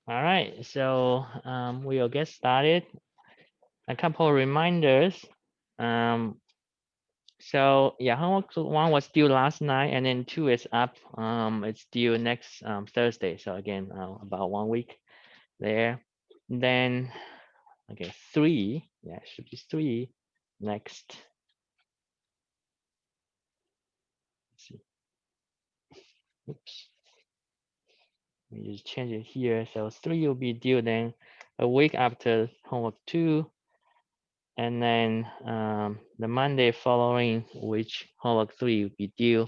All right, so we'll get started. A couple of reminders. Um, so yeah, homework one was due last night, and then two is up. It's due next Thursday. So again, about 1 week there. Then okay, three. Yeah, should be three next. Let's see. Oops. We just change it here. So three will be due then a week after homework two. And then the Monday following, which homework three will be due,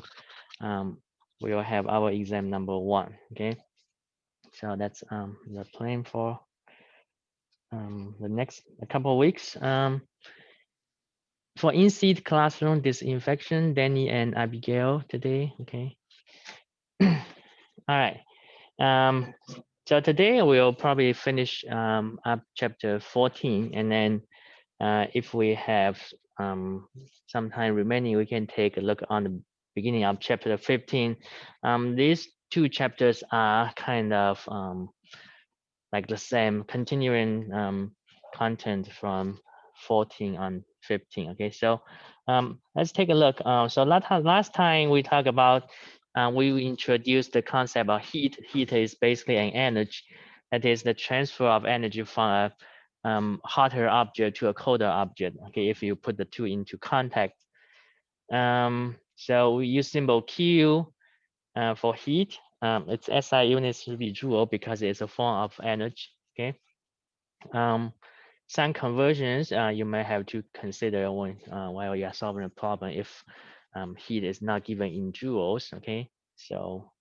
we will have our exam number one. Okay, so that's the plan for the next a couple of weeks. For in-seat classroom disinfection, Danny and Abigail today. Okay, all right. So today we'll probably finish up chapter 14, and then if we have some time remaining, we can take a look on the beginning of chapter 15. These two chapters are kind of like the same, continuing content from 14 on 15. Okay, so let's take a look. So last time we talked about, we introduced the concept of heat. Heat is basically an energy, that is the transfer of energy from a hotter object to a colder object. Okay, if you put the two into contact. So we use symbol Q for heat. Its SI unit should be joule because it's a form of energy. Okay. Some conversions you may have to consider when while you are solving a problem if heat is not given in joules. Okay. So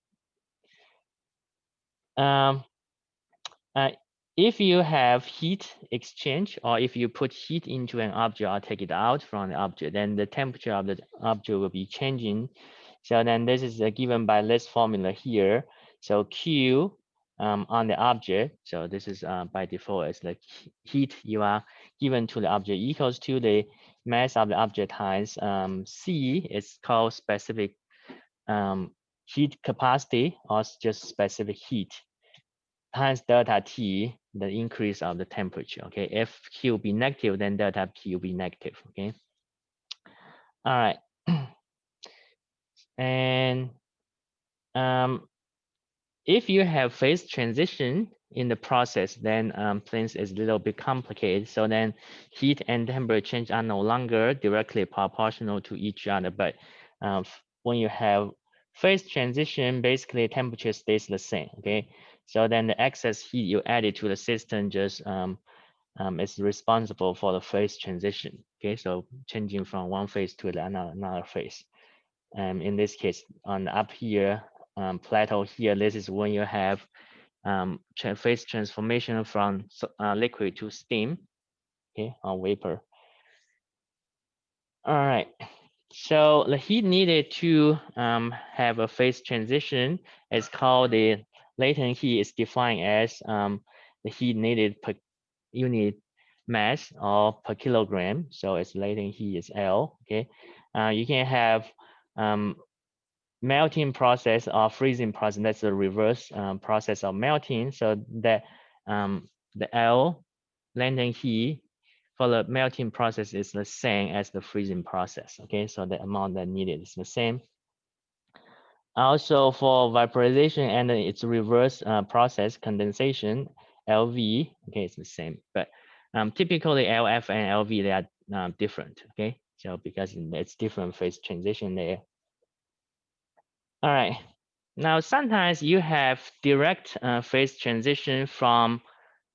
um, uh, if you have heat exchange, or if you put heat into an object or take it out from the object, then the temperature of the object will be changing. So then this is given by this formula here. So Q on the object, so this is by default is the heat you are given to the object equals to the mass of the object times C is called specific heat capacity, or just specific heat, times delta T, the increase of the temperature. Okay, if Q be negative, then delta T will be negative. Okay, all right. And if you have phase transition in the process, then things is a little bit complicated. So then heat and temperature change are no longer directly proportional to each other. But when you have phase transition, basically temperature stays the same. Okay, so then the excess heat you added to the system just is responsible for the phase transition. Okay, so changing from one phase to another phase. In this case, on up here, plateau here, this is when you have phase transformation from liquid to steam, okay, or vapor. All right. So the heat needed to have a phase transition is called the latent heat. Is defined as the heat needed per unit mass or per kilogram. So its latent heat is L. Okay. You can have melting process or freezing process. That's the reverse process of melting. So that the L latent heat for the melting process is the same as the freezing process. Okay, so the amount that needed is the same. Also for vaporization and its reverse process, condensation, LV, okay, it's the same. But typically LF and LV, they are different. Okay, so because it's different phase transition there. All right. Now, sometimes you have direct phase transition from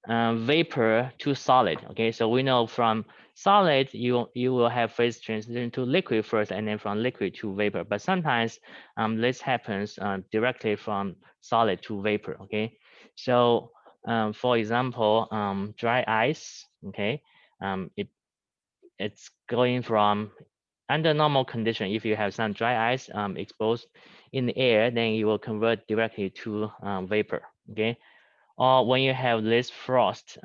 vapor to solid. Okay, so we know from solid you will have phase transition to liquid first, and then from liquid to vapor. But sometimes this happens directly from solid to vapor. Okay, so for example, dry ice. Okay, it's going from under normal condition. If you have some dry ice exposed in the air, then you will convert directly to vapor. Okay, or when you have this frost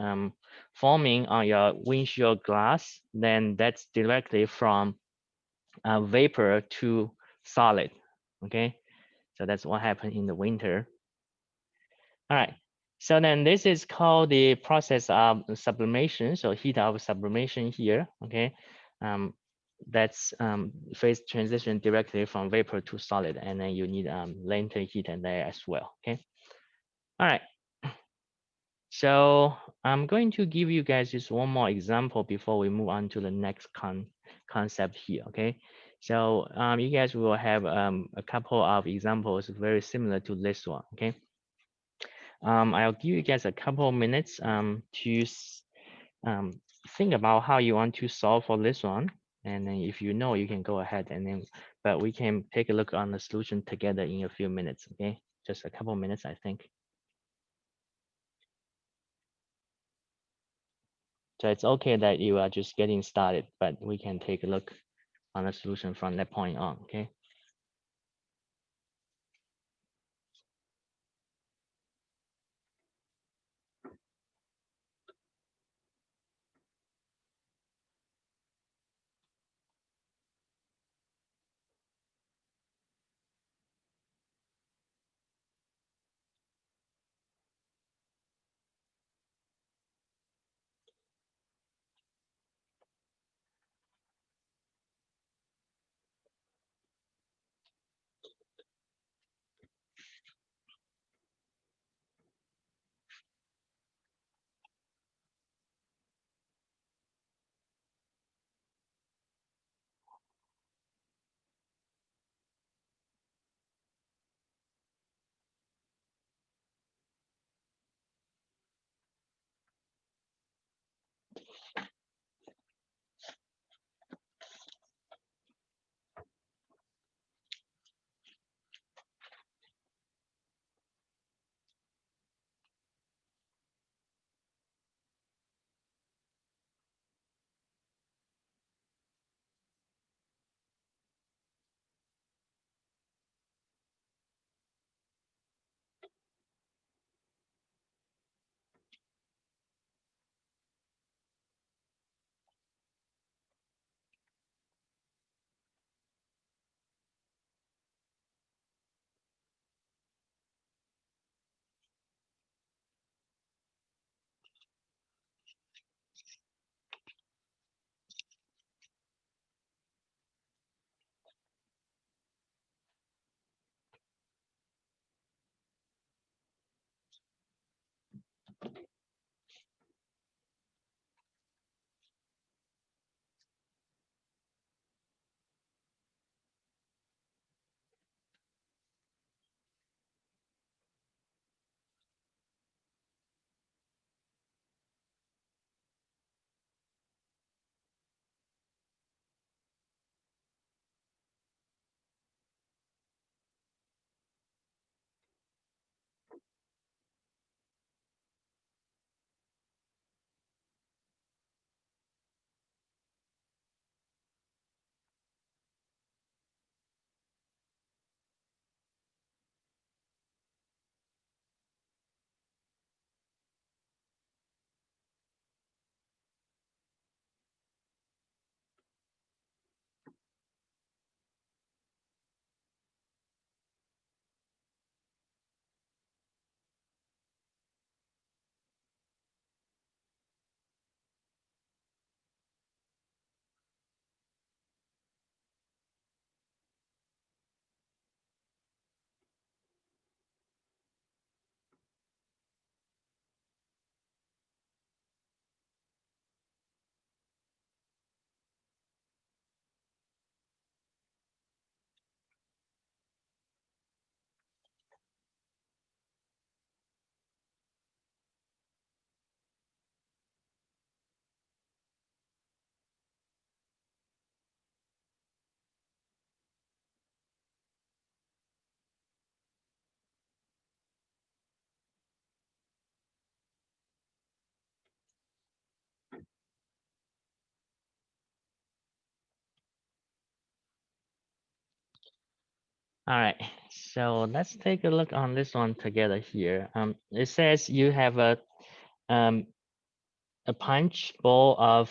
forming on your windshield glass, then that's directly from vapor to solid. Okay, so that's what happened in the winter. All right. So then this is called the process of sublimation. So heat of sublimation here, okay? That's phase transition directly from vapor to solid, and then you need latent heat in there as well, okay? All right. So I'm going to give you guys just one more example before we move on to the next concept here, okay? So you guys will have a couple of examples very similar to this one, okay? I'll give you guys a couple of minutes to think about how you want to solve for this one. And then if you know, you can go ahead and then, but we can take a look on the solution together in a few minutes, okay? Just a couple of minutes, I think. So it's okay that you are just getting started, but we can take a look on the solution from that point on, okay? All right, so let's take a look on this one together here. It says you have um, a punch bowl of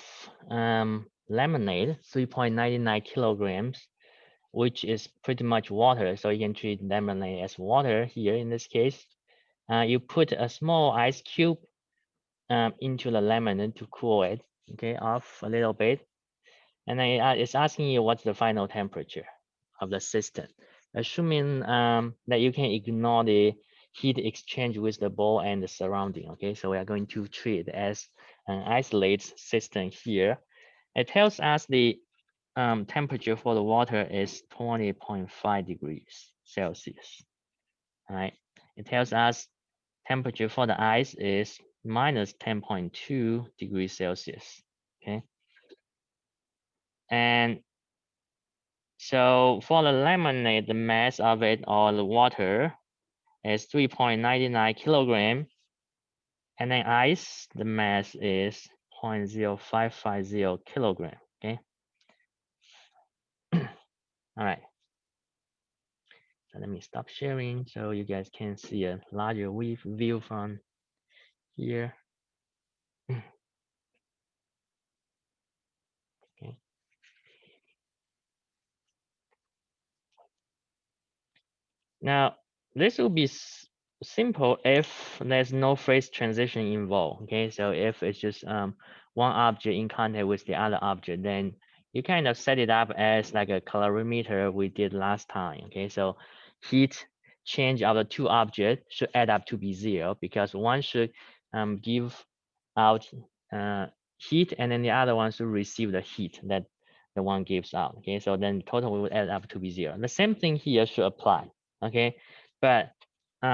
lemonade, 3.99 kilograms, which is pretty much water. So you can treat lemonade as water here in this case. you put a small ice cube into the lemon to cool it, okay, off a little bit. And then it's asking you what's the final temperature of the system, assuming that you can ignore the heat exchange with the bowl and the surrounding. Okay, so we are going to treat it as an isolated system here. It tells us the temperature for the water is 20.5 degrees Celsius. All right, it tells us temperature for the ice is minus 10.2 degrees Celsius. Okay, and so for the lemonade, the mass of it or the water is 3.99 kilogram. And then ice, the mass is 0.0550 kilogram. Okay. All right. So let me stop sharing so you guys can see a larger view from here. Okay. Now, this will be simple if there's no phase transition involved. Okay, so if it's just one object in contact with the other object, then you kind of set it up as like a calorimeter we did last time. Okay, so heat change of the two objects should add up to be 0 because one should give out heat and then the other one should receive the heat that the one gives out. Okay, so then total will add up to be 0. The same thing here should apply. Okay, but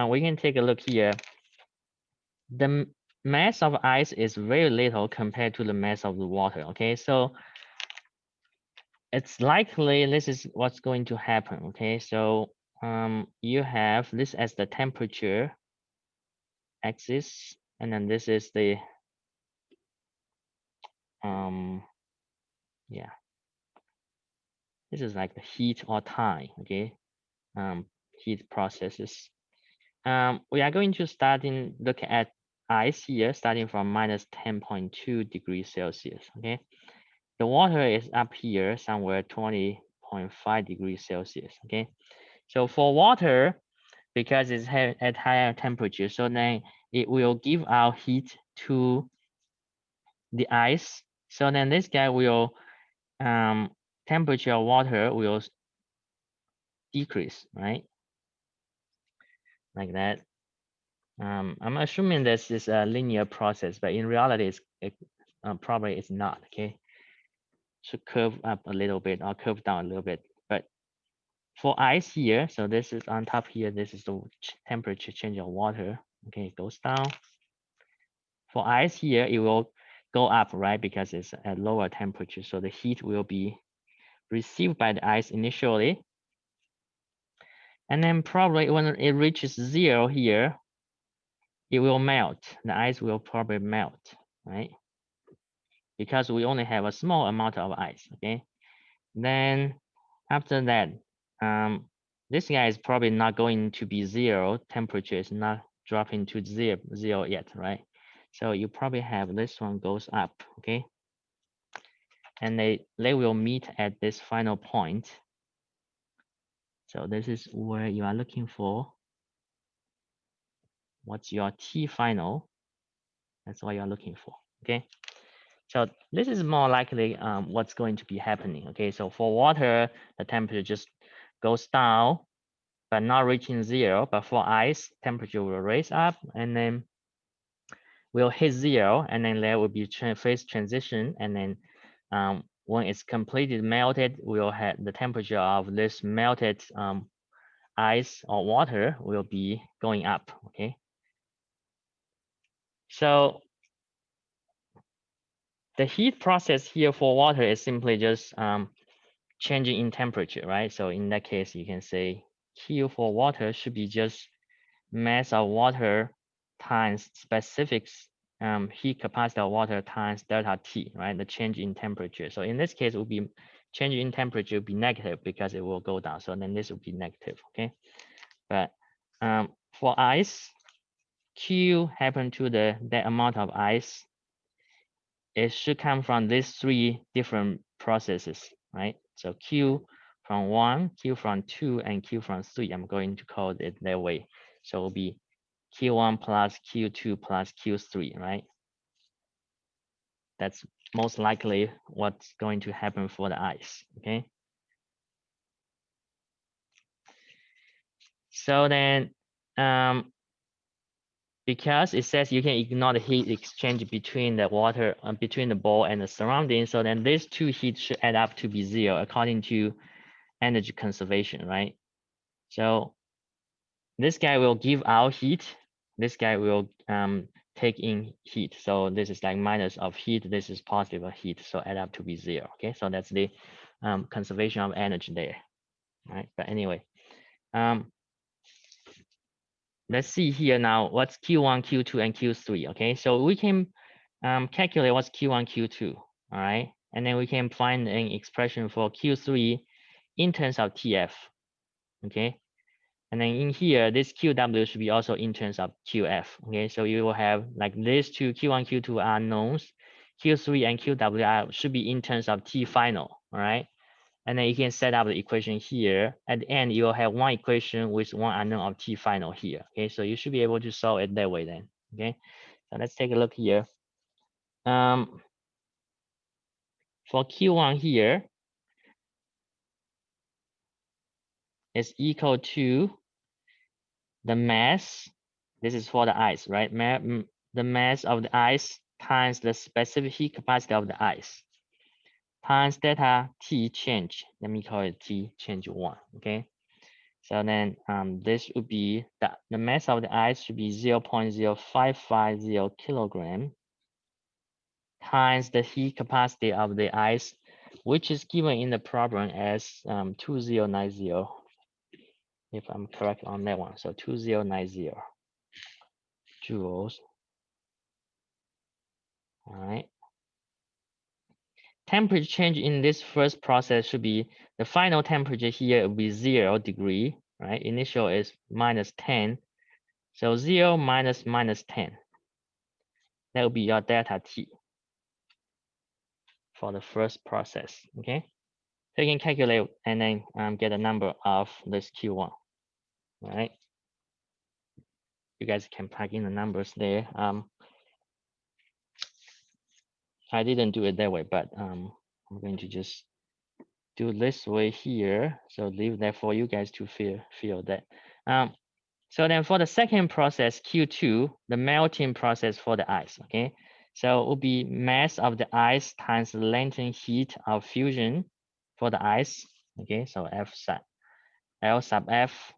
we can take a look here. The mass of ice is very little compared to the mass of the water. Okay, so it's likely this is what's going to happen. Okay, so you have this as the temperature axis, and then this is the yeah, this is like the heat or time. Okay, heat processes. We are going to look at ice here, starting from minus 10.2 degrees Celsius. Okay, the water is up here somewhere 20.5 degrees Celsius. Okay, so for water, because it's at higher temperature, so then it will give out heat to the ice. So then this guy will temperature of water will decrease, right? Like that. I'm assuming this is a linear process, but in reality, probably it's not. Okay, should curve up a little bit or curve down a little bit. But for ice here, so this is on top here. This is the temperature change of water. Okay, it goes down. For ice here, it will go up, right? Because it's at lower temperature, so the heat will be received by the ice initially, and then probably when it reaches 0 here, it will melt. The ice will probably melt, right? Because we only have a small amount of ice. Okay, then after that, this guy is probably not going to be 0. Temperature is not dropping to zero yet, right? So you probably have this one goes up. Okay, and they will meet at this final point. So this is where you are looking for. What's your T final? That's what you're looking for. Okay, so this is more likely what's going to be happening. Okay, so for water, the temperature just goes down, but not reaching 0. But for ice, temperature will raise up and then will hit 0, and then there will be phase transition, and then when it's completely melted, we'll have the temperature of this melted ice or water will be going up. Okay, so the heat process here for water is simply just changing in temperature, right? So in that case, you can say Q for water should be just mass of water times specific heat capacity of water times delta T, right? The change in temperature. So in this case, it will be change in temperature will be negative because it will go down. So then this will be negative, okay? But for ice, Q happen to that amount of ice, it should come from these 3 different processes, right? So Q from 1, Q from 2, and Q from 3. I'm going to call it that way. So it will be Q1 plus Q2 plus Q3, right? That's most likely what's going to happen for the ice, okay? So then, because it says you can ignore the heat exchange between the water, between the ball and the surrounding, so then these two heats should add up to be 0 according to energy conservation, right? So this guy will give out heat, this guy will take in heat. So this is like minus of heat, this is positive of heat, so add up to be 0, okay? So that's the conservation of energy there, right? But anyway, let's see here now what's Q1, Q2, and Q3, okay? So we can calculate what's Q1, Q2, all right? And then we can find an expression for Q3 in terms of TF, okay? And then in here, this QW should be also in terms of QF, okay? So you will have like these two Q1, Q2 are unknowns, Q3 and QW should be in terms of T final, all right? And then you can set up the equation here. At the end, you will have one equation with one unknown of T final here. Okay, so you should be able to solve it that way then. Okay, so let's take a look here. For Q1 here, is equal to the mass. This is for the ice, right? The mass of the ice times the specific heat capacity of the ice times delta T change. Let me call it T change 1. Okay. So then this would be the mass of the ice should be 0.0550 kilogram times the heat capacity of the ice, which is given in the problem as 2090, if I'm correct on that one. So 2090 joules. All right. Temperature change in this first process should be the final temperature here will be 0 degree, right? Initial is -10. So 0 minus -10. That will be your delta T for the first process, okay? So you can calculate and then get a number of this Q1, all right? You guys can plug in the numbers there. I didn't do it that way, but I'm going to just do this way here. So leave that for you guys to feel that. So then for the second process, Q2, the melting process for the ice, okay? So it will be mass of the ice times the latent heat of fusion for the ice, okay? So L sub F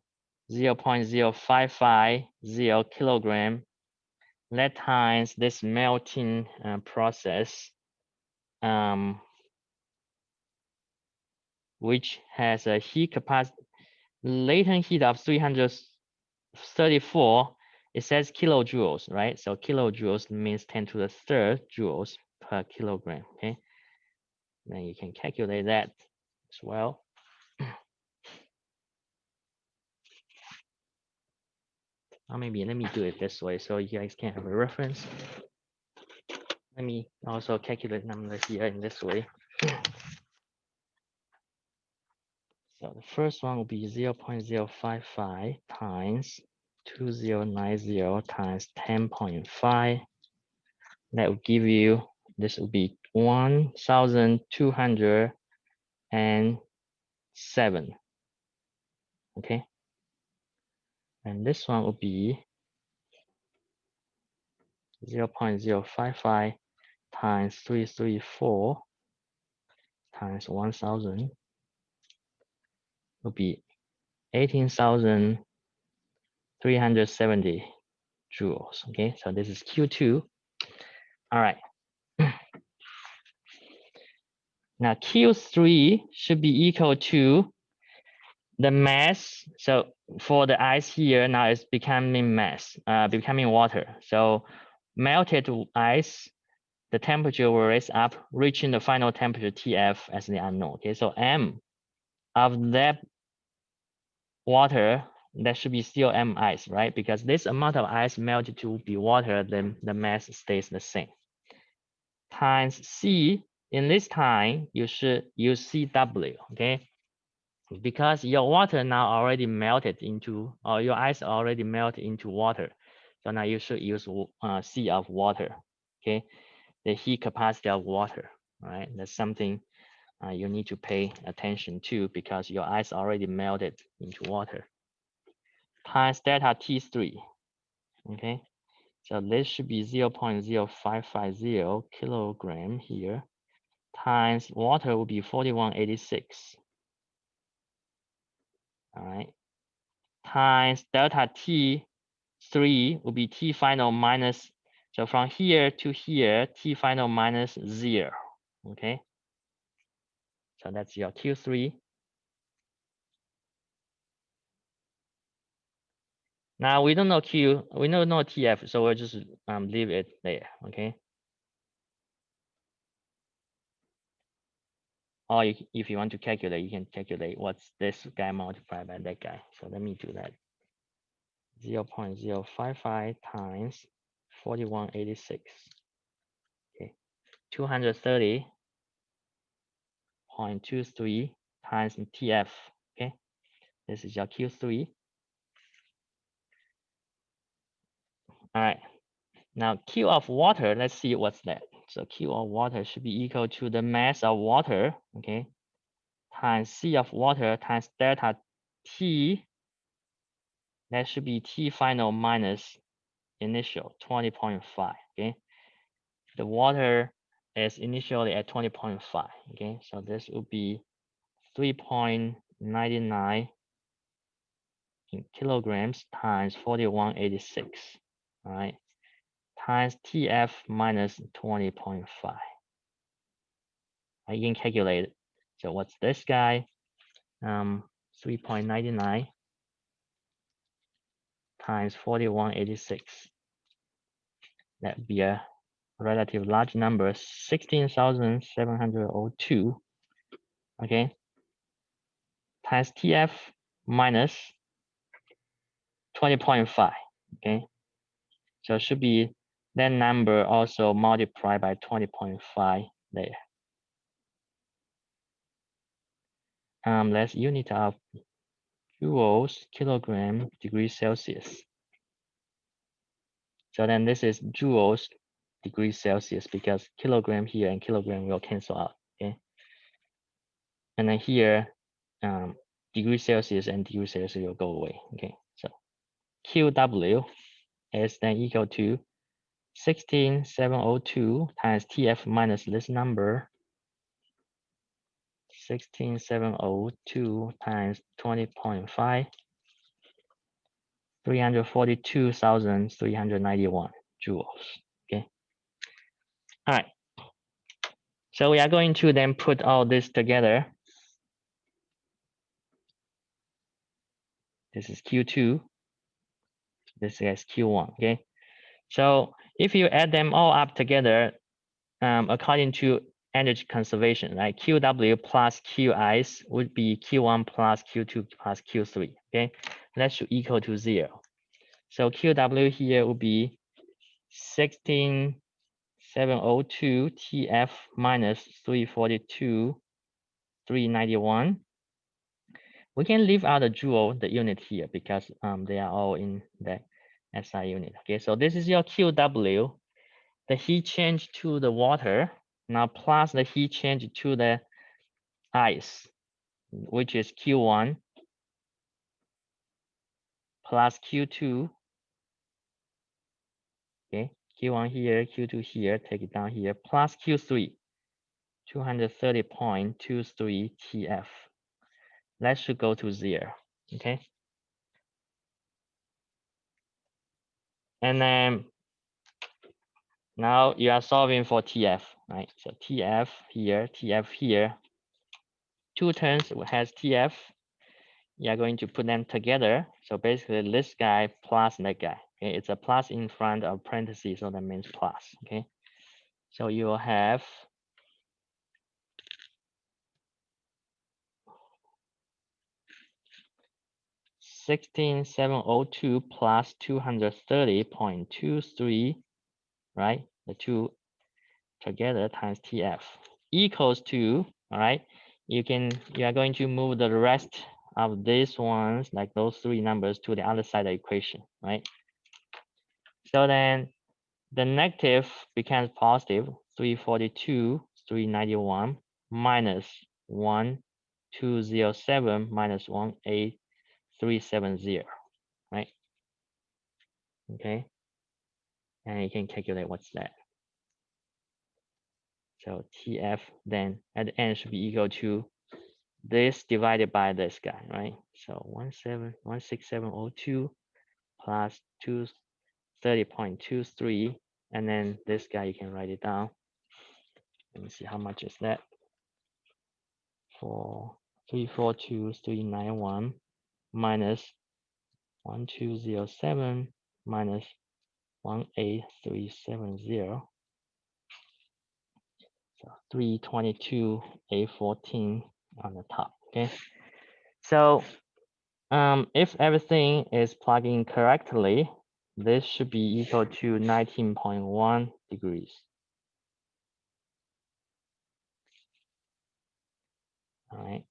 0.0550 kilogram, that times this melting process, which has a heat capacity, latent heat of 334. It says kilojoules, right? So kilojoules means 10 to the third joules per kilogram, okay? Then you can calculate that as well. Or maybe let me do it this way so you guys can have a reference. Let me also calculate numbers here in this way. So the first one will be 0.055 times 2090 times 10.5. That will give you, this will be 1,207. Okay. And this one will be 0.055 times 334 times 1,000 will be 18,370 joules. Okay, so this is Q2. All right. Now Q3 should be equal to the mass. So for the ice here, now it's becoming mass, becoming water. So melted ice, the temperature will raise up, reaching the final temperature TF as the unknown. Okay, so M of that water, that should be still M ice, right? Because this amount of ice melted to be water, then the mass stays the same. Times C, in this time, you should use CW, okay? Because your water now already melted into, or your ice already melted into water. So now you should use C of water. Okay, the heat capacity of water. All right, that's something you need to pay attention to because your ice already melted into water. Times delta T3. Okay, so this should be 0.0550 kilogram here. Times water will be 4186. All right, times delta T3 will be T final minus. So from here to here, T final minus 0. Okay, so that's your Q3. Now we don't know Q, we don't know TF, so we'll just leave it there. Okay. Or if you want to calculate, you can calculate what's this guy multiplied by that guy. So let me do that. 0.055 times 4186. Okay, 230.23 times TF. Okay, this is your Q3. All right, now Q of water, let's see what's that. So Q of water should be equal to the mass of water, okay, times C of water times delta T. That should be T final minus initial 20.5. Okay, the water is initially at 20.5. Okay, so this would be 3.99 in kilograms times 4186. All right, times TF minus 20.5. You can calculate it. So what's this guy? 3.99 times 4186. That'd be a relative large number, 16,702. Okay, times TF minus 20.5. Okay, so it should be that number also multiplied by 20.5 there. Let's unit of joules, kilogram, degrees Celsius. So then this is joules, degrees Celsius, because kilogram here and kilogram will cancel out. Okay, and then here, degrees Celsius and degrees Celsius will go away. Okay, so QW is then equal to 16,702 times TF minus this number. 16,702 times 20.5, 342,391 joules. Okay. All right. So we are going to then put all this together. This is Q2. This is Q1. Okay. So if you add them all up together, according to energy conservation, right? QW plus QIs would be Q1 plus Q2 plus Q3. Okay. That should equal to 0. So QW here would be 16,702 TF minus 342, 391. We can leave out the joule, the unit here, because they are all in the SI unit. Okay, so this is your QW, the heat change to the water, now plus the heat change to the ice, which is Q1 plus Q2. Okay, Q1 here, Q2 here, take it down here, plus Q3, 230.23 TF. That should go to 0. Okay. And then now you are solving for TF, right? So TF here, 2 terms has TF. You are going to put them together. So basically this guy plus that guy. Okay, it's a plus in front of parentheses, so that means plus. Okay, so you will have 16,702 plus 230.23, right? The two together times TF equals to, all right, you are going to move the rest of these ones, like those 3 numbers, to the other side of the equation, right? So then the negative becomes positive, 342, 391 minus 1207 minus 18370, right? Okay, and you can calculate what's that. So TF then at the end should be equal to this divided by this guy, right? So 16702 plus 230.23, and then this guy you can write it down. Let me see how much is that. For 342,391 minus 1207 minus 18370. So 322,814 on the top. Okay. So if everything is plugging correctly, this should be equal to 19.1 degrees. All right.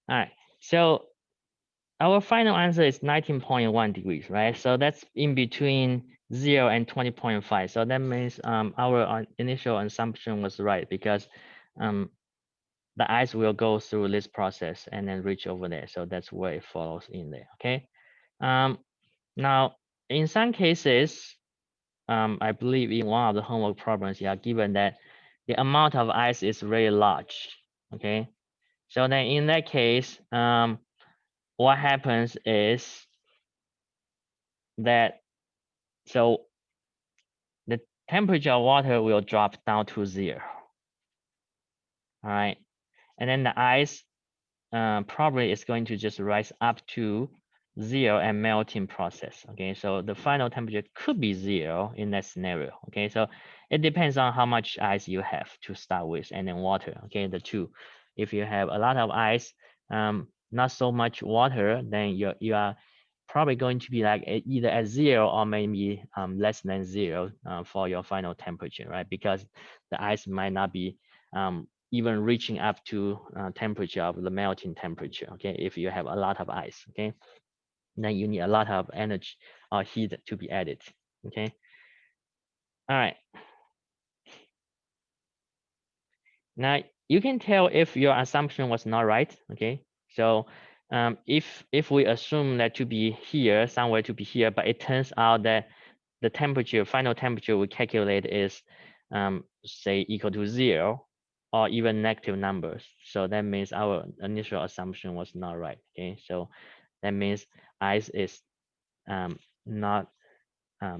All right. So our final answer is 19.1 degrees, right? So that's in between 0 and 20.5. So that means our initial assumption was right, because the ice will go through this process and then reach over there. So that's where it follows in there, okay? Now, in some cases, I believe in one of the homework problems, you are given that the amount of ice is very large, okay? So then in that case, what happens is that, so the temperature of water will drop down to 0, all right? And then the ice probably is going to just rise up to 0 and melting process, okay? So the final temperature could be 0 in that scenario, okay? So it depends on how much ice you have to start with, and then water, okay? The two. If you have a lot of ice, not so much water, then you are probably going to be like either at 0 or maybe less than 0 for your final temperature, right? Because the ice might not be even reaching up to temperature of the melting temperature, okay? If you have a lot of ice, okay? Then you need a lot of energy or heat to be added, okay? All right. Now you can tell if your assumption was not right, okay? So if we assume that to be here, somewhere to be here, but it turns out that the temperature, final temperature we calculate is say equal to 0 or even negative numbers. So that means our initial assumption was not right, okay? So that means ice is not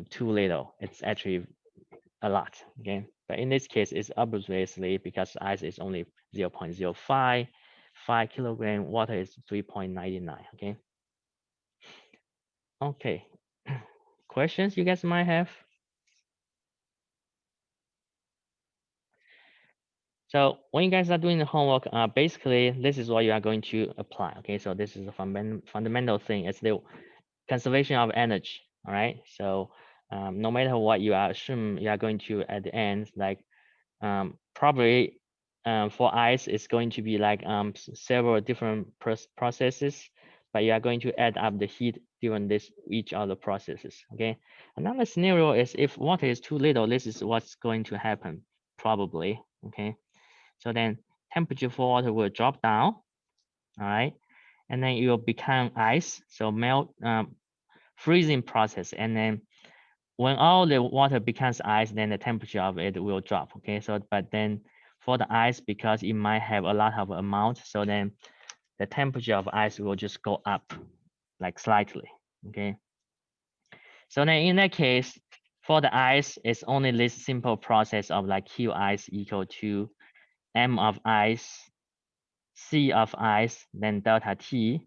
too little. It's actually a lot, okay? But in this case, it's obviously because ice is only 0.055 kilogram, water is 3.99, okay? Okay, questions you guys might have? So when you guys are doing the homework, basically this is what you are going to apply, okay? So this is a fundamental thing. It's the conservation of energy, all right? So no matter what you are assume you are going to at the end, like probably for ice, it's going to be like several different processes, but you are going to add up the heat during this each of the processes, okay? Another scenario is if water is too little, this is what's going to happen, probably, okay? So then temperature for water will drop down, all right? And then it will become ice, so melt, freezing process. And then when all the water becomes ice, then the temperature of it will drop, okay? So, but then for the ice, because it might have a lot of amount, so then the temperature of ice will just go up, like slightly, okay? So then in that case, for the ice, it's only this simple process of like Q ice equal to M of ice, C of ice, then delta T,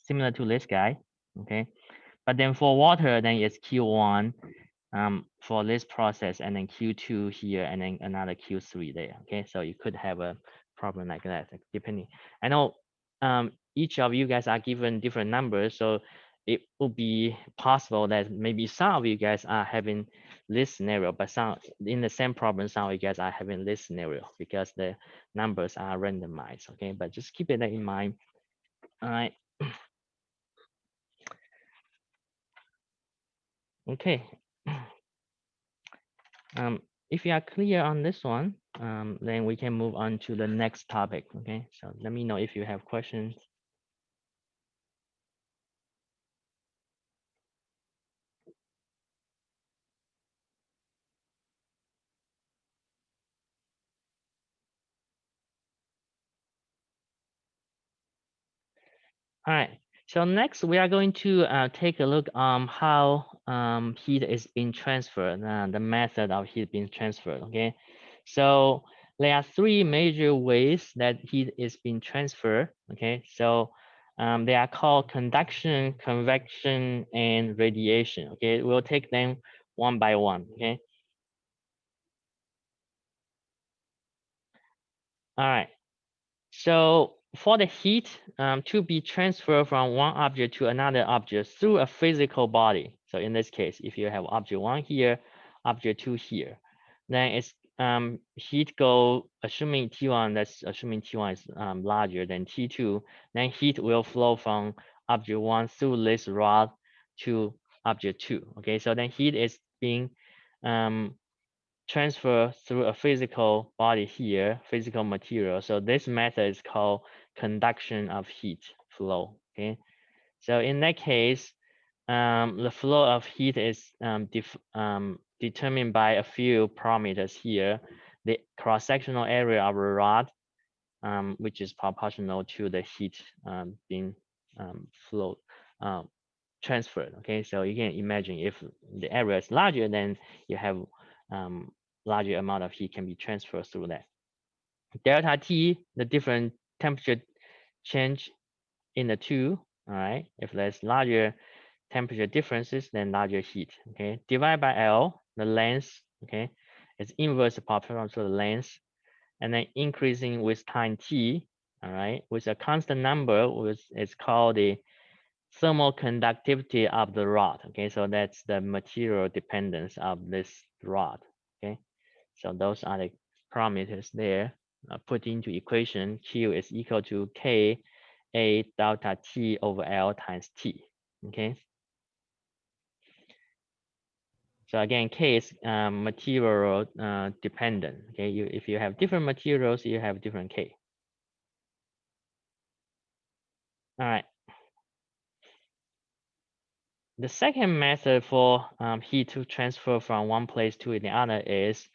similar to this guy, okay? But then for water, then it's Q1 for this process, and then Q2 here, and then another Q3 there, okay? So you could have a problem like that, depending. I know each of you guys are given different numbers, so it would be possible that maybe some of you guys are having this scenario, but some in the same problem, some of you guys are having this scenario because the numbers are randomized, okay? But just keep it in mind. All right. Okay. If you are clear on this one, then we can move on to the next topic. Okay, so let me know if you have questions. All right. So next, we are going to take a look how heat is being transferred, the method of heat being transferred. Okay, so there are three major ways that heat is being transferred. Okay, so they are called conduction, convection, and radiation. Okay, we'll take them one by one. Okay. All right. So for the heat to be transferred from one object to another object through a physical body. So in this case, if you have object one here, object two here, then it's heat go, assuming T1, that's assuming T1 is larger than T2, then heat will flow from object one through this rod to object two. Okay, so then heat is being transfer through a physical body here, physical material. So this method is called conduction of heat flow. Okay, so in that case, the flow of heat is determined by a few parameters here. The cross-sectional area of a rod, which is proportional to the heat being flowed, transferred. Okay, so you can imagine if the area is larger, then you have larger amount of heat can be transferred through that. Delta T, the different temperature change in the two. All right, if there's larger temperature differences, then larger heat. Okay, divided by L, the length. Okay, it's inverse proportional to the length, and then increasing with time t. All right, with a constant number, which is called the thermal conductivity of the rod. Okay, so that's the material dependence of this rod. Okay, so those are the parameters there. Put into equation, Q is equal to K A delta T over L times T. Okay. So again, K is material dependent. Okay, if you have different materials, you have different K. All right. The second method for heat to transfer from one place to the other is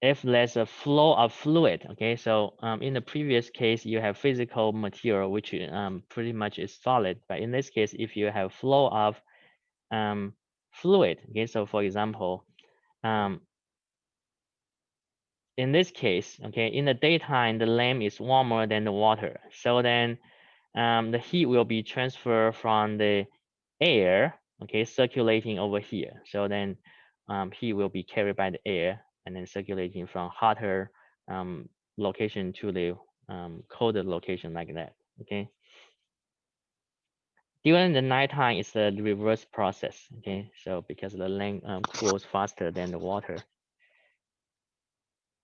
if there's a flow of fluid. Okay, so in the previous case, you have physical material, which pretty much is solid. But in this case, if you have flow of fluid, okay, so for example, in this case, okay, in the daytime, the lamp is warmer than the water. So then the heat will be transferred from the air, okay, circulating over here. So then heat will be carried by the air and then circulating from hotter location to the colder location like that, okay. During the nighttime, it's the reverse process, okay. So because the land cools faster than the water.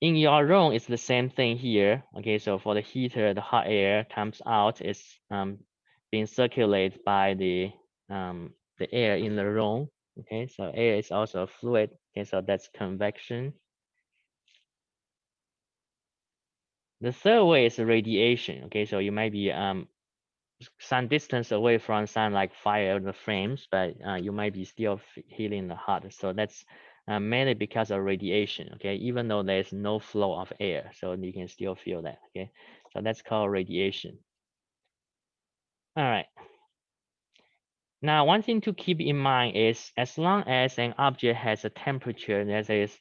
In your room, it's the same thing here. Okay, so for the heater, the hot air comes out, it's being circulated by the air in the room. Okay, so air is also a fluid. Okay, so that's convection. The third way is radiation. Okay, so you might be some distance away from sun, like fire the frames, but you might be still feeling the hot. So that's mainly because of radiation. Okay, even though there's no flow of air, so you can still feel that. Okay, so that's called radiation. All right. Now, one thing to keep in mind is as long as an object has a temperature that is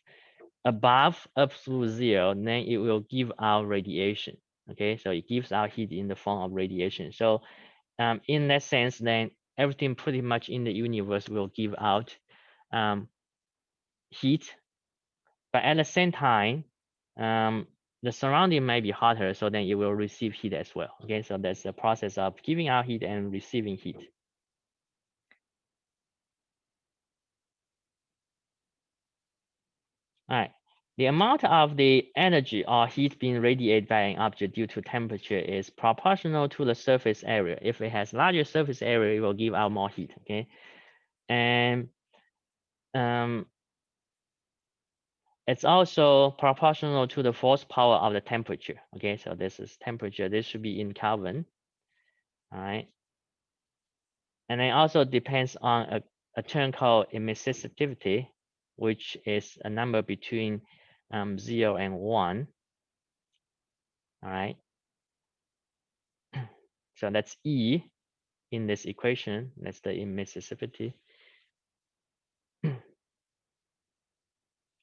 above absolute zero, then it will give out radiation. Okay, so it gives out heat in the form of radiation. So in that sense, then everything pretty much in the universe will give out um, heat, but at the same time, um, the surrounding might be hotter, so then it will receive heat as well. Okay, so that's the process of giving out heat and receiving heat. All right. The amount of the energy or heat being radiated by an object due to temperature is proportional to the surface area. If it has larger surface area, it will give out more heat. Okay, and um, it's also proportional to the force power of the temperature. Okay, so this is temperature. This should be in Kelvin. All right, and it also depends on a term called emissivity, which is a number between 0 and 1. All right, so that's E in this equation. That's the emissivity.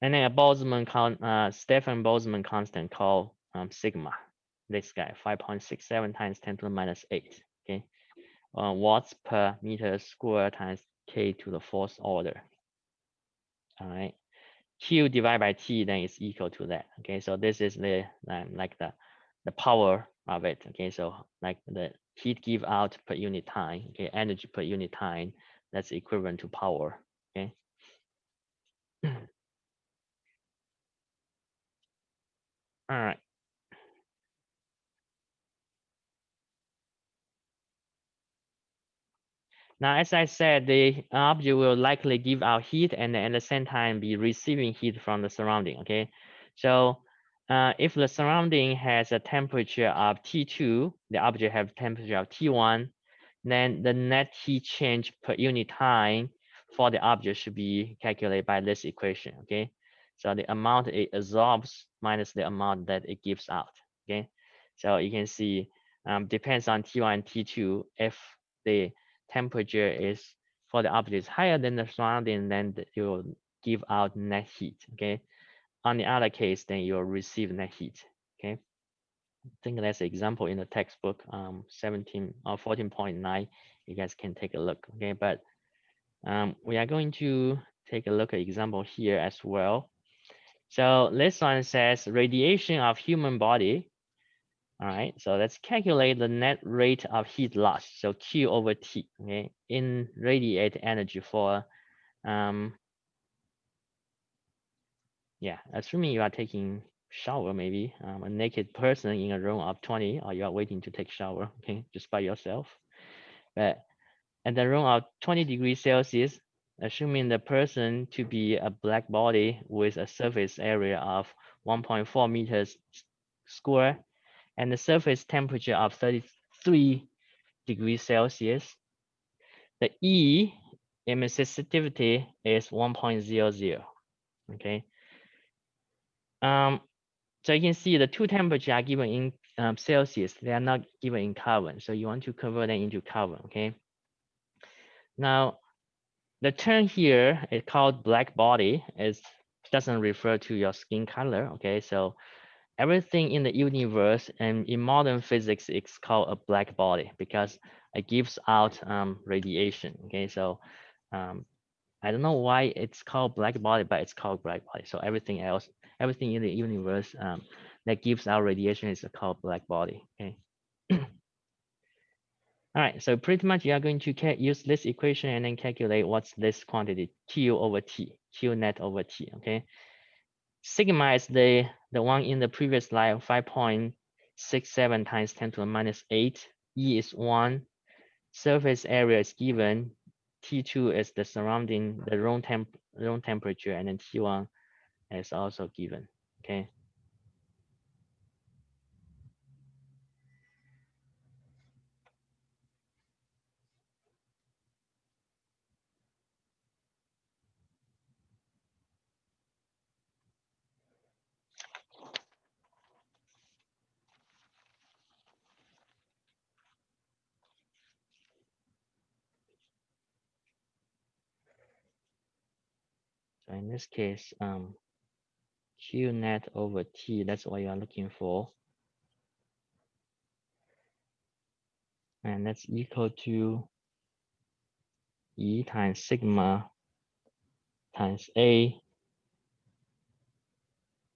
And then a Stefan Boltzmann constant called sigma. This guy, 5.67 times 10 to the minus 8. Okay, watts per meter square times K to the fourth order. All right, Q divided by T then is equal to that. Okay, so this is the like the power of it. Okay, so like the heat give out per unit time. Okay, energy per unit time. That's equivalent to power. Okay. All right. Now, as I said, the object will likely give out heat and at the same time be receiving heat from the surrounding. Okay, so if the surrounding has a temperature of T2, the object have temperature of T1, then the net heat change per unit time for the object should be calculated by this equation. Okay, so the amount it absorbs minus the amount that it gives out. Okay, so you can see depends on T1 and T2. If the temperature is for the object is higher than the surrounding, then it will give out net heat. Okay, on the other case, then you'll receive net heat. Okay, I think that's an example in the textbook 17 or 14.9. You guys can take a look. Okay, but we are going to take a look at example here as well. So this one says radiation of human body. All right, so let's calculate the net rate of heat loss. So Q over T, okay, in radiate energy for, yeah, assuming you are taking shower, maybe a naked person in a room of 20, or you are waiting to take shower, okay, just by yourself. But at the room of 20 degrees Celsius, assuming the person to be a black body with a surface area of 1.4 meters square and the surface temperature of 33 degrees Celsius, the E emissivity is 1.00. Okay. So you can see the two temperatures are given in Celsius. They are not given in Kelvin. So you want to convert them into Kelvin. Okay. Now the term here is called black body. It doesn't refer to your skin color. Okay. So everything in the universe and in modern physics is called a black body because it gives out radiation. Okay. So I don't know why it's called black body, but it's called black body. So everything else, everything in the universe that gives out radiation is called black body. Okay. All right. So pretty much you are going to use this equation and then calculate what's this quantity Q over T, Q net over T. Okay. Sigma is the one in the previous slide, 5.67 times 10 to the minus 8. E is 1. Surface area is given. T2 is the surrounding, the room temperature, and then T1 is also given. Okay. So in this case, Q net over T, that's what you are looking for. and that's equal to E times sigma times A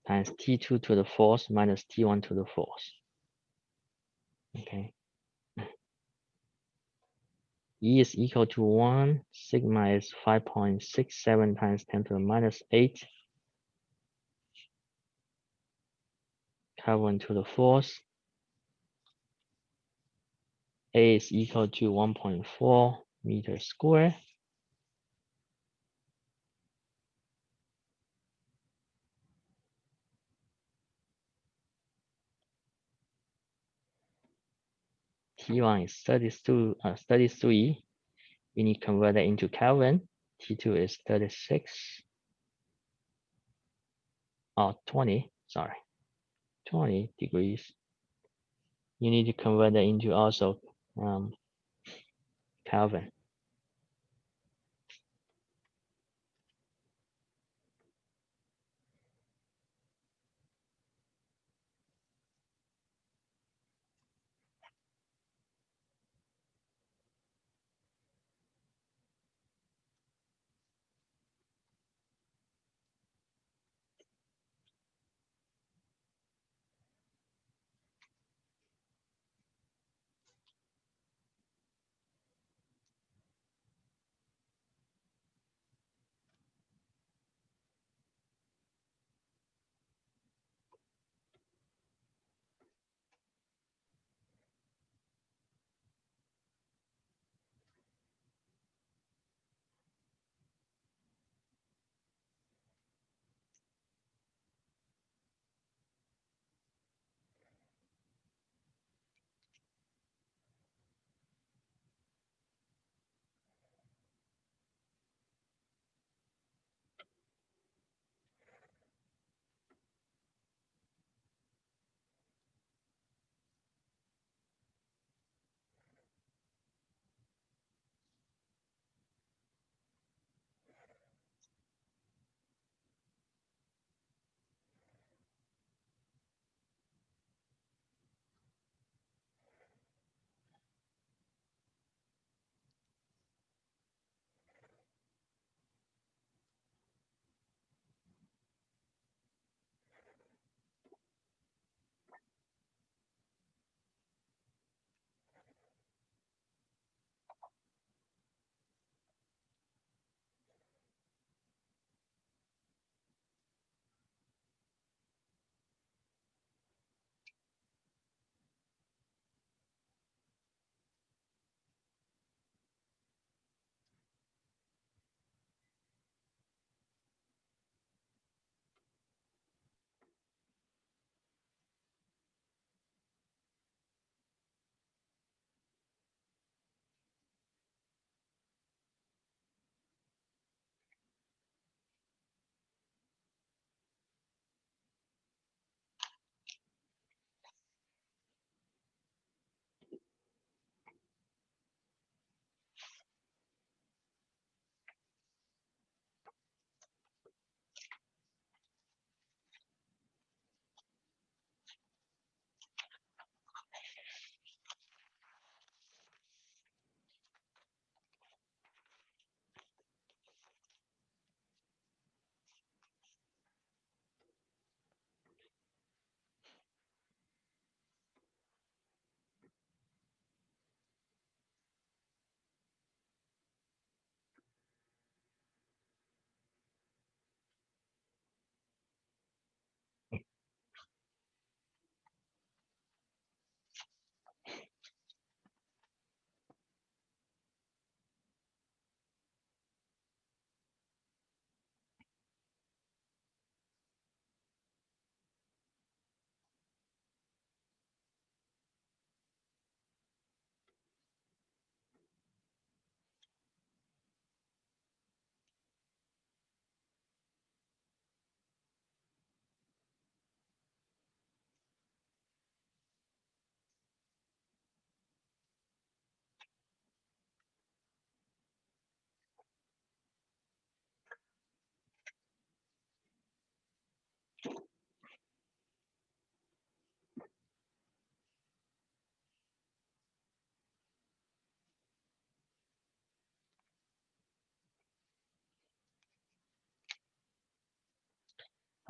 times T2 to the fourth minus T1 to the fourth. Okay. E is equal to 1, sigma is 5.67 times 10 to the minus 8, Kelvin to the fourth. A is equal to 1.4 meters squared. T1 is 33. We need to convert that into Kelvin. T2 is 36. Oh, 20, sorry, 20 degrees. You need to convert that into also Kelvin.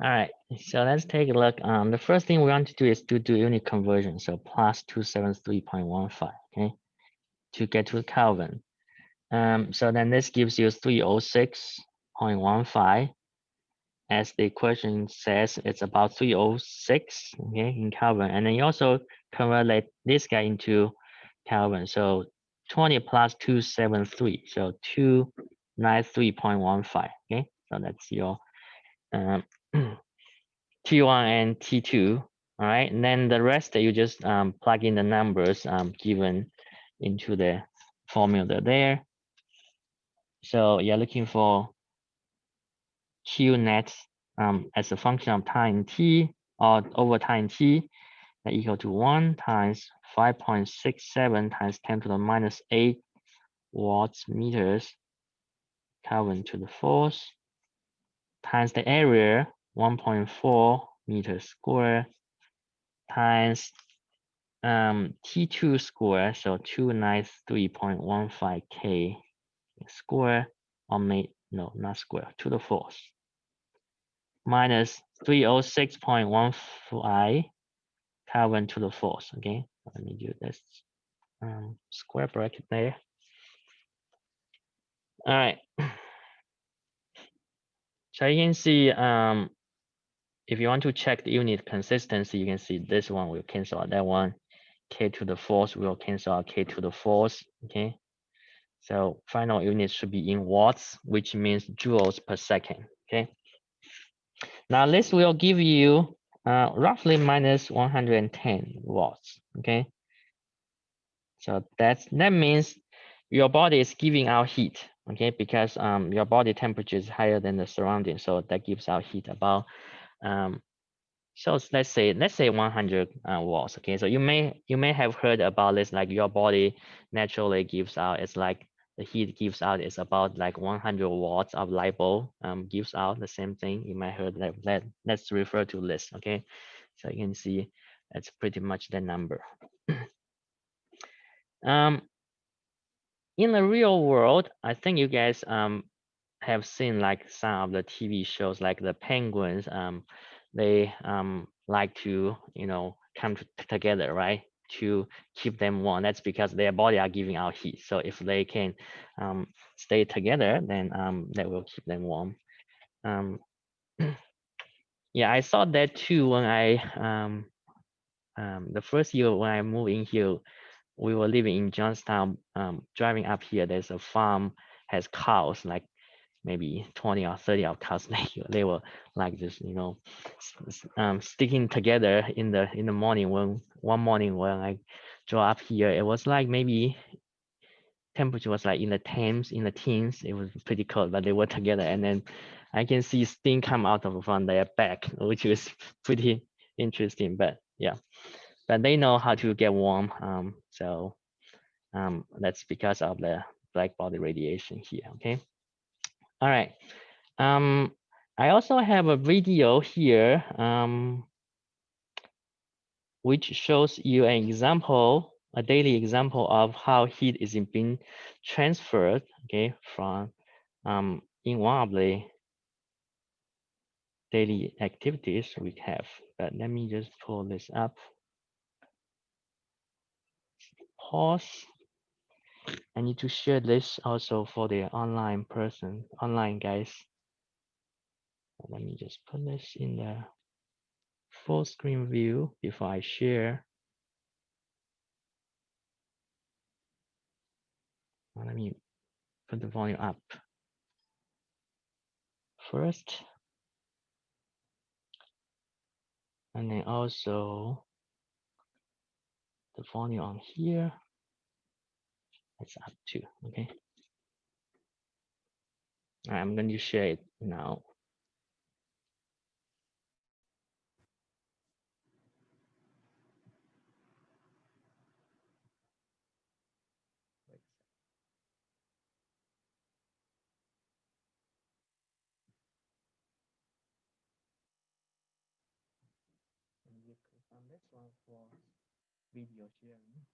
All right, so let's take a look. The first thing we want to do is to do unit conversion. So plus 273.15, okay, to get to Kelvin. So then this gives you 306.15. As the equation says, it's about 306, okay, in Kelvin. And then you also convert this guy into Kelvin. So 20 plus 273, so 293.15, okay. So that's your um, T1 and T2, all right. And then the rest you just plug in the numbers given into the formula there. So you're looking for Q net as a function of time t or over time t that equal to 1 times 5.67 times 10 to the minus 8 watts meters Kelvin to the fourth times the area 1.4 meters square times T2 square, so 293.15 K square, or no, not square, to the fourth, minus 306.15 Kelvin to the fourth, okay? Let me do this square bracket there. All right, so you can see if you want to check the unit consistency, you can see this one will cancel out that one. K to the fourth will cancel out K to the fourth, okay? So final unit should be in watts, which means joules per second, okay? Now this will give you roughly minus 110 watts, okay? So that means your body is giving out heat, okay? Because your body temperature is higher than the surrounding, so that gives out heat about so let's say 100 watts, okay? So you may have heard about this, like your body naturally gives out, it's like the heat gives out is about like 100 watts of light bulb gives out the same thing. You might heard that. Let's refer to this, okay? So you can see that's pretty much the number. In the real world, I think you guys have seen like some of the TV shows, like the penguins. They like to come together, right, to keep them warm. That's because their body are giving out heat. So if they can stay together, then that will keep them warm. Yeah, I saw that too when I the first year when I moved in here. We were living in Johnstown. Driving up here, there's a farm has cows, like maybe 20 or 30 of cows. They were like just sticking together in the morning. When one morning when I drove up here, it was like maybe temperature was like in the teens. It was pretty cold, but they were together, and then I can see steam come out from their back, which was pretty interesting. But yeah, but they know how to get warm. So that's because of the black body radiation here, okay? All right. I also have a video here which shows you an example, a daily example of how heat is being transferred, okay, from in one of the daily activities we have. But let me just pull this up. Pause. I need to share this also for the online guys. Let me just put this in the full screen view before I share. Let me put the volume up first. And then also the volume on here, it's up too, okay? All right, I'm going to share it now. And you click on this one for video sharing.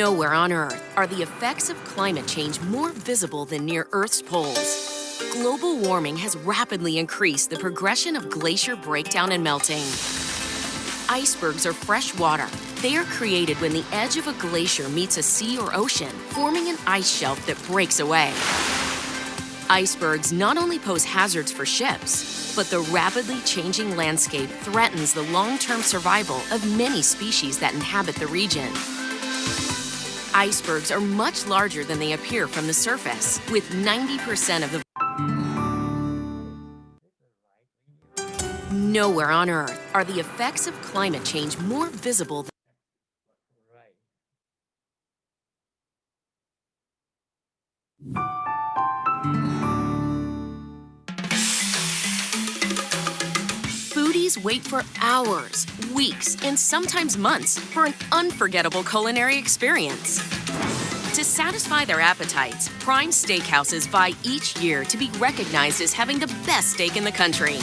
Nowhere on Earth are the effects of climate change more visible than near Earth's poles. Global warming has rapidly increased the progression of glacier breakdown and melting. Icebergs are fresh water. They are created when the edge of a glacier meets a sea or ocean, forming an ice shelf that breaks away. Icebergs not only pose hazards for ships, but the rapidly changing landscape threatens the long-term survival of many species that inhabit the region. Icebergs are much larger than they appear from the surface, with 90% of the... Nowhere on Earth are the effects of climate change more visible than... Foodies wait for hours, weeks, and sometimes months for an unforgettable culinary experience. To satisfy their appetites, prime steakhouses vie each year to be recognized as having the best steak in the country.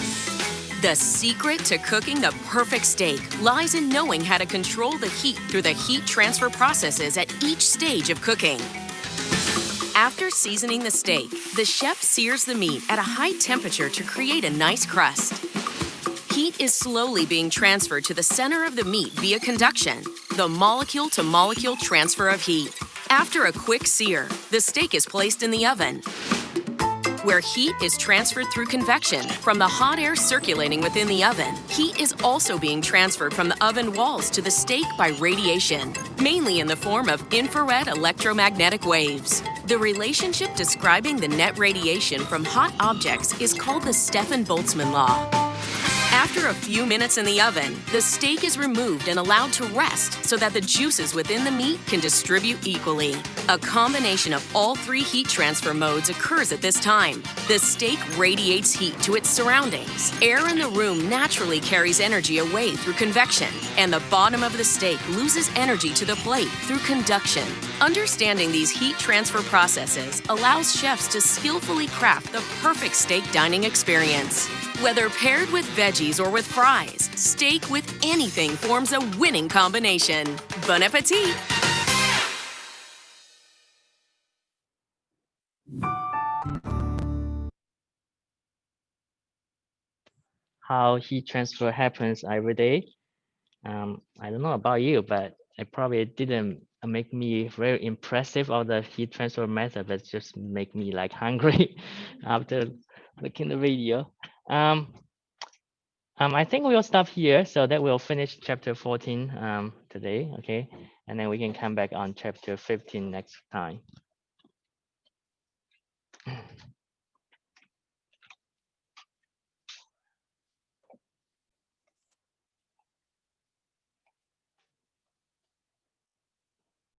The secret to cooking the perfect steak lies in knowing how to control the heat through the heat transfer processes at each stage of cooking. After seasoning the steak, the chef sears the meat at a high temperature to create a nice crust. Heat is slowly being transferred to the center of the meat via conduction, the molecule-to-molecule transfer of heat. After a quick sear, the steak is placed in the oven, where heat is transferred through convection from the hot air circulating within the oven. Heat is also being transferred from the oven walls to the steak by radiation, mainly in the form of infrared electromagnetic waves. The relationship describing the net radiation from hot objects is called the Stefan-Boltzmann law. After a few minutes in the oven, the steak is removed and allowed to rest so that the juices within the meat can distribute equally. A combination of all three heat transfer modes occurs at this time. The steak radiates heat to its surroundings. Air in the room naturally carries energy away through convection, and the bottom of the steak loses energy to the plate through conduction. Understanding these heat transfer processes allows chefs to skillfully craft the perfect steak dining experience. Whether paired with veggies or with fries, steak with anything forms a winning combination. Bon appetit! How heat transfer happens every day. I don't know about you, but it probably didn't make me very impressive of the heat transfer method, but just make me like hungry after looking the video. I think we'll stop here so that we'll finish chapter 14 today, okay? And then we can come back on chapter 15 next time.